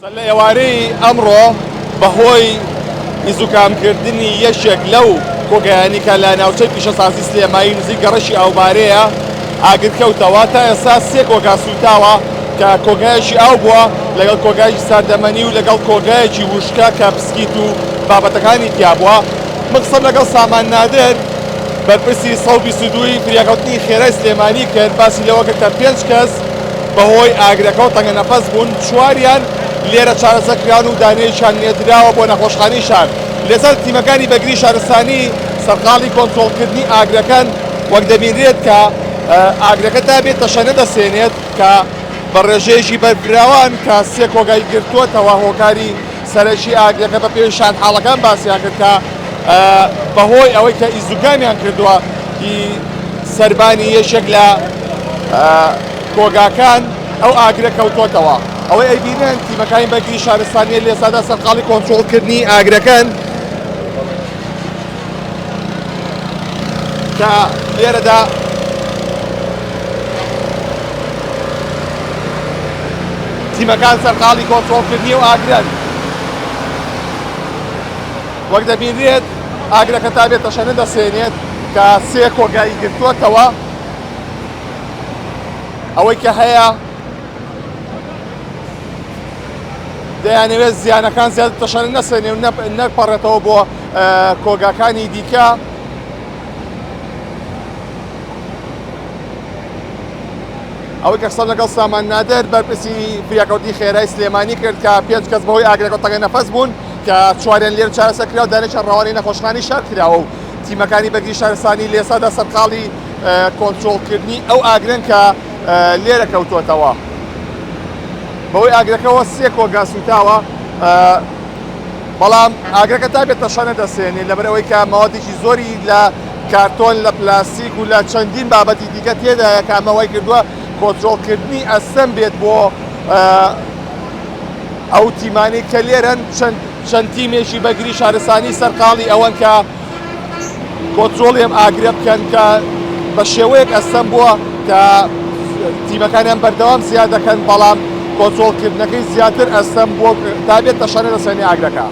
لە ئێوارەی ئەمڕۆ بەهۆی ئیزوکامکردنی یەشێک لەو کۆگەیانیکە لە ناوچەی پیشەسازی سلێمانی نزیک گەڕەشی ئاوبارەیە ئاگرکەوتەوە تا ئێستا سێ کۆگا سوتاوە کە کۆگایەکی ئاو بووە لەگەڵ کۆگایکی ساردەمەنی و لەگەڵ کۆگایەکی وشکە کە پسکیت و بابەتەکانی تیا بووە. من قسەم لەگەڵ سامان نادر بەرپرسی 122 فریاکەوتنی خێرای سلێمانی کرد، باسی لەوە کرد کە 5 کەس بەهۆی ئاگرەکە و تەنگە نەفەس بوون، چواریان لێرە چارەسەرکران و دانەیەکیان نێردراوە بۆ نەخۆشخانەی شار. لێسەر تیمەکانی بەگری شارستانی سەرقاڵی کۆنتڕۆڵکردنی ئاگرەکان وەک دەبینرێت کە ئاگرەکە تا بێت تەشە نەدەسێنێت کە بە ڕێژەیەکی بەرگراوان کە سێ کۆگای گرتووەتەوە هۆکاری سەرەکی ئاگرەکە بە پێویشان حاڵەکان باسییان کرد کە بەهۆی ئەوەی کە ئیزوکامیان کردووە سەربانی یەشێک لە کۆگاکان ئەو ئاگرە کەوتۆتەوە. ئەوەی ئەیبینێن تیمەکانی بەگری شارستانیە لە ئێستادا سەرقاڵی کۆنتڕۆڵکردنی ئاگرەکان کە لێرەدا تیمەکان سەرقاڵی کۆنتڕۆڵکردنی و ئاگرن. وەک دەبینرێت ئاگرەکە تا بێت تەشە نەدەسێنێت کە سێ کۆگایی گرتووەتەوە. ئەوەی کە هەیە دەیانەوێت زیانەکان زیاد تەشە نەسێنێ و نەپەڕێتەوە بۆ کۆگاکانی دیکە. ئەوەی کە قسەم لەگەڵ سامان نادر بەرپرسی فریاکەوتنی خێرای سلێمانی کرد کە 5 کەس بەهۆی ئاگرەکە و تەنگە نەفەس بوون کە چواریان لێرە چارەسەرکرا و دانێکیان ڕەوانەی نەخۆشخانەی شار کراوە و تیمەکانی بەگری شارستانی لە ئێستادا سەرقاڵی کۆنتڕۆڵکردنی ئەو ئاگرن کە لێرە کەوتووەتەوە. بەهۆی ئاگرەکەەوە سێ کۆگا سوتاوە، بەڵام ئاگرەکە تا بێت تەشە نەدەسێنێت لەبەرەوەی کە ماوەتێکی زۆری لە کارتۆن لە پلاستیک و لە چەندین بابەتی دیکە تێدایە کە ئەمەوەی کردووە کۆنتڕۆڵکردنی ئەسەم بێت بۆ ئەو تیمانی کە لێرەن چەند تیمێکی بەگری شارستانی سەرقاڵی ئەوەن کە کۆنتڕۆڵی ئەم ئاگرە بکەن کە بە شێوەیەک ئەسەم بووە کە تیمەکانیان بەردەوام زیاد دەکەن، بەڵام کۆنتڕۆڵکردنەکەی زیاتر ئەسەم بووە تا بێت تەشە نەدەسێنێ ئاگرەکە.